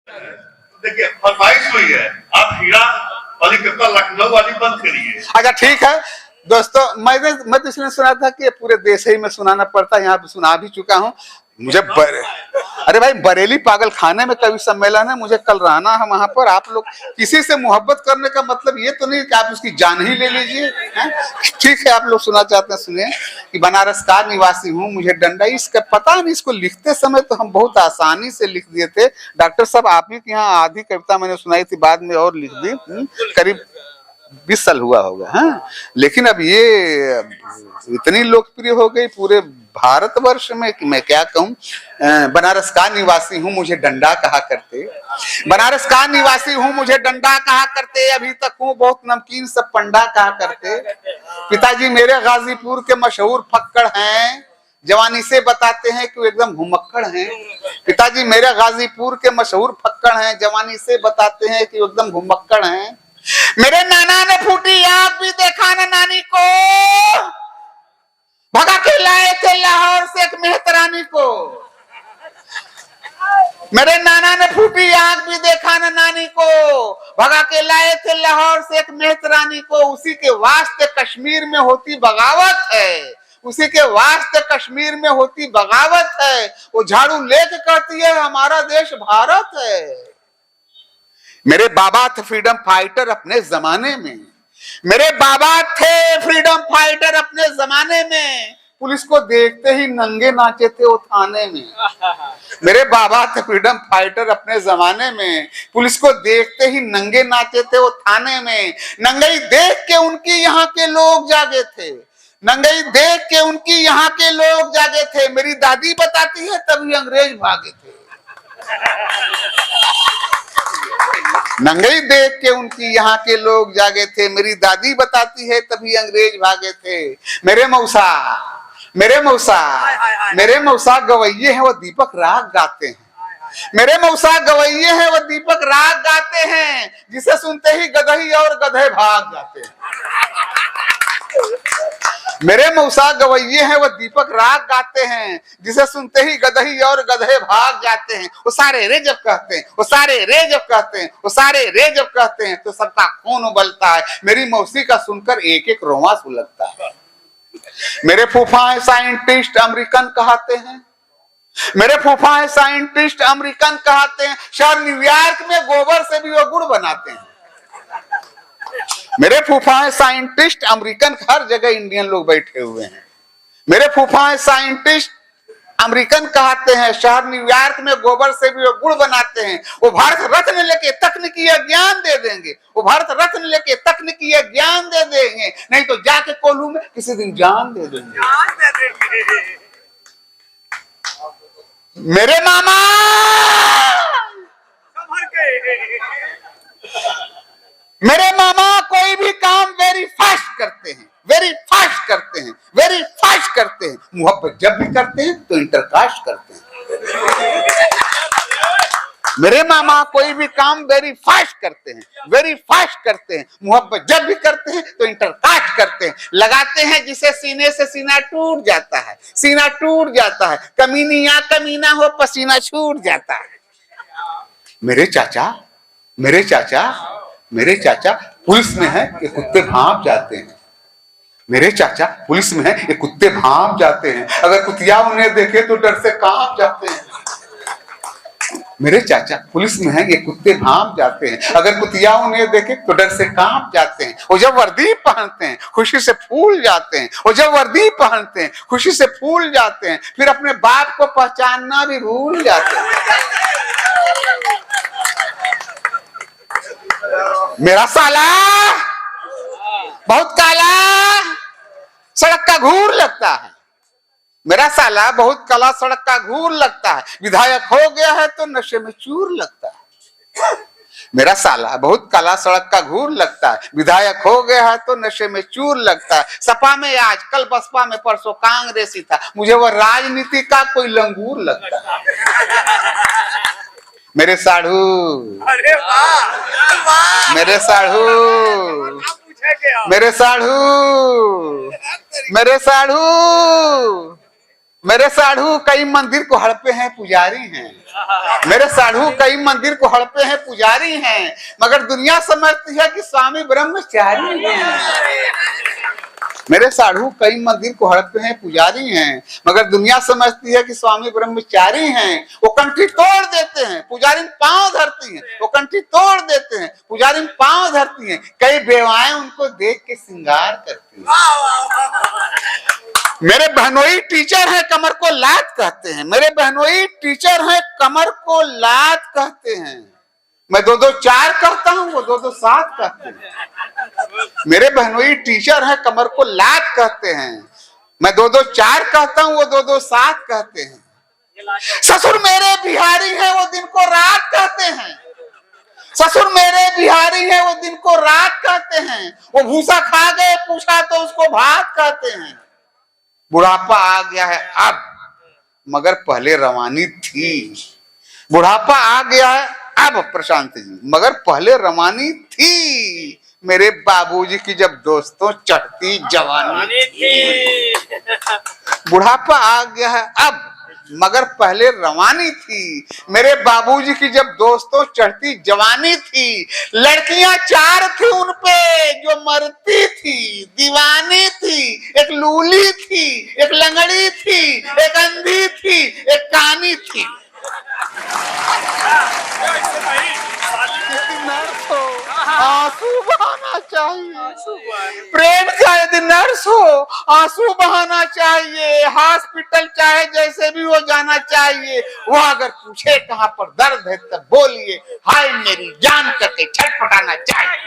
देखिए फरमाइश हुई है, आप हीरा वाली कविता लखनऊ वाली बंद करिए। अच्छा ठीक है दोस्तों, मैं तो इसलिए सुना था कि पूरे देश ही में सुनाना पड़ता है, यहाँ पे सुना भी चुका हूँ। मुझे अरे भाई बरेली पागल खाने में कवि सम्मेलन है, मुझे कल रहना है वहां पर। आप लोग किसी से मोहब्बत करने का मतलब ये तो नहीं कि आप उसकी जान ही ले लीजिए। ठीक है, आप लोग सुना चाहते हैं सुनिए कि बनारस का निवासी हूँ, मुझे डंडा। इसका पता नहीं, इसको लिखते समय तो हम बहुत आसानी से लिख दिए थे। डॉक्टर साहब आप ही के यहाँ आधी कविता मैंने सुनाई थी, बाद में और लिख दी। करीब 20 साल हुआ होगा। हाँ, लेकिन अब ये इतनी लोकप्रिय हो गई पूरे भारतवर्ष में कि मैं क्या कहूँ। बनारस का निवासी हूँ, मुझे डंडा कहा करते। बनारस का निवासी हूँ, मुझे डंडा कहा करते। अभी तक हूँ बहुत नमकीन, सब पंडा कहा करते। पिताजी मेरे गाजीपुर के मशहूर फक्कड़ हैं, जवानी से बताते हैं कि वो एकदम घुमक्कड़ हैं। पिताजी मेरे गाजीपुर के मशहूर फक्कड़ हैं, जवानी से बताते हैं कि वो एकदम घुमक्कड़ हैं। मेरे नाना ने फूटी आंख भी देखा ना नानी को, भगा के लाए थे लाहौर से एक मेहतरानी को। मेरे नाना ने फूटी आंख भी देखा ना नानी को, भगा के लाए थे लाहौर से एक मेहतरानी को। उसी के वास्ते कश्मीर में होती बगावत है, उसी के वास्ते कश्मीर में होती बगावत है। वो झाड़ू लेके कहती है हमारा देश भारत है। मेरे बाबा थे फ्रीडम फाइटर अपने जमाने में, मेरे बाबा थे फ्रीडम फाइटर अपने जमाने में। पुलिस को देखते ही नंगे नाचे थे वो थाने में। मेरे बाबा थे फ्रीडम फाइटर अपने जमाने में, पुलिस को देखते ही नंगे नाचे थे वो थाने में। नंगई देख के उनकी यहाँ के लोग जागे थे, नंगई देख के उनकी यहाँ के लोग जागे थे। मेरी दादी बताती है तभी अंग्रेज भागे थे। नंगई देख के उनकी यहाँ के लोग जागे थे, मेरी दादी बताती है तभी अंग्रेज भागे थे। मेरे मौसा गवैये हैं, वो दीपक राग गाते हैं। मेरे मौसा गवैये हैं, वो दीपक राग गाते हैं, जिसे सुनते ही गदही और गधे भाग जाते हैं। मेरे मौसा गवैये हैं, वो दीपक राग गाते हैं, जिसे सुनते ही गदही और गधे भाग जाते हैं। वो सारे रे जब कहते हैं, वो सारे रे जब कहते हैं, वो सारे रे जब कहते हैं तो सबका खून उबलता है। मेरी मौसी का सुनकर एक एक रोंवा सुलगता है। मेरे फूफा है साइंटिस्ट अमेरिकन कहते हैं, मेरे फूफा है साइंटिस्ट अमेरिकन कहते हैं। शहर न्यूयॉर्क में गोबर से भी वो गुड़ बनाते हैं। मेरे फूफा है साइंटिस्ट अमेरिकन, हर जगह इंडियन लोग बैठे हुए हैं। मेरे फूफा है साइंटिस्ट अमेरिकन कहते हैं, शहर न्यूयॉर्क में गोबर से भी वो गुड़ बनाते हैं। वो भारत रत्न लेके तकनीकी ज्ञान दे देंगे, वो भारत रत्न लेके तकनीकी ज्ञान दे देंगे, नहीं तो जाके कोल्हू में किसी दिन जान दे देंगे। मेरे मामा मेरे मामा कोई भी काम वेरी फास्ट करते हैं, वेरी फास्ट करते हैं, वेरी फास्ट करते हैं। मोहब्बत जब भी करते हैं तो इंटरकास्ट करते हैं। मेरे मामा कोई भी काम वेरी फास्ट करते हैं, वेरी फास्ट करते हैं। मोहब्बत जब भी करते हैं तो इंटरकास्ट करते हैं। लगाते हैं जिसे सीने से सीना टूट जाता है, सीना टूट जाता है। कमीनिया कमीना हो पसीना छूट जाता है। मेरे चाचा पुलिस में है, ये कुत्ते भांप जाते हैं। मेरे चाचा पुलिस में है, ये कुत्ते भांप जाते हैं। अगर कुतिया उन्हें देखे तो डर से कांप जाते हैं। मेरे चाचा पुलिस में है, ये कुत्ते भांप जाते हैं। अगर कुतिया उन्हें देखे तो डर से कांप जाते हैं। वो जब वर्दी पहनते हैं खुशी से फूल जाते हैं, वो जब वर्दी पहनते हैं खुशी से फूल जाते हैं। फिर अपने बाप को पहचानना भी भूल जाते हैं। मेरा साला बहुत काला, सड़क का घूर लगता है। मेरा साला बहुत काला, सड़क का घूर लगता है। विधायक हो गया है तो नशे में चूर लगता है। मेरा साला बहुत काला, सड़क का घूर लगता है। विधायक हो गया है तो नशे में चूर लगता है। सपा में आज, कल बसपा में, परसों कांग्रेसी था। मुझे वो राजनीति का कोई लंगूर लगता है। मेरे साढ़ू, मेरे साढ़ू, मेरे साढ़ू, मेरे साढ़ू, मेरे साढ़ू कई मंदिर को हड़पे हैं, पुजारी हैं। मेरे साधु कई मंदिर को हड़पे हैं, पुजारी हैं, मगर दुनिया समझती है कि स्वामी ब्रह्मचारी हैं। मेरे साधु कई मंदिर को हड़पे हैं, पुजारी हैं, मगर दुनिया समझती है कि स्वामी ब्रह्मचारी हैं। वो कंठी तोड़ देते हैं, पुजारी पांव धरती हैं, वो कंठी तोड़ देते हैं, पुजारी पांव धरती हैं। कई बेवाएं उनको देख के श्रृंगार करती हैं। मेरे बहनोई टीचर हैं, कमर को लात कहते हैं। मेरे बहनोई टीचर हैं, कमर को लात कहते हैं। मैं 2-2-4 कहता हूं, वो 2-2-7 कहते हैं। मेरे बहनोई टीचर हैं, कमर को लात कहते हैं। मैं 2-2-4 कहता हूं, वो 2-2-7 कहते हैं। ससुर मेरे बिहारी हैं, वो दिन को रात कहते हैं। ससुर मेरे बिहारी हैं, वो दिन को रात कहते हैं। वो भूसा खा गए, पूछा तो उसको भात कहते हैं। बुढ़ापा आ गया है अब, मगर पहले रवानी थी। बुढ़ापा आ गया है अब प्रशांत जी, मगर पहले रवानी थी। मेरे बाबूजी की जब दोस्तों चढ़ती जवानी थी। बुढ़ापा आ गया है अब, मगर पहले रवानी थी। मेरे बाबूजी की जब दोस्तों चढ़ती जवानी थी। लड़कियां 4 थी उन पे जो मरती थी, दीवानी थी। एक लूली थी, एक लंगड़ी थी, एक अंधी थी, एक कानी थी। आंसू बहाना चाहिए, प्रेम का यदि नर्स हो आंसू बहाना चाहिए। हॉस्पिटल चाहे जैसे भी हो जाना चाहिए। वो अगर पूछे कहां पर दर्द है तब बोलिए हाय मेरी जान करके छटपटाना चाहिए।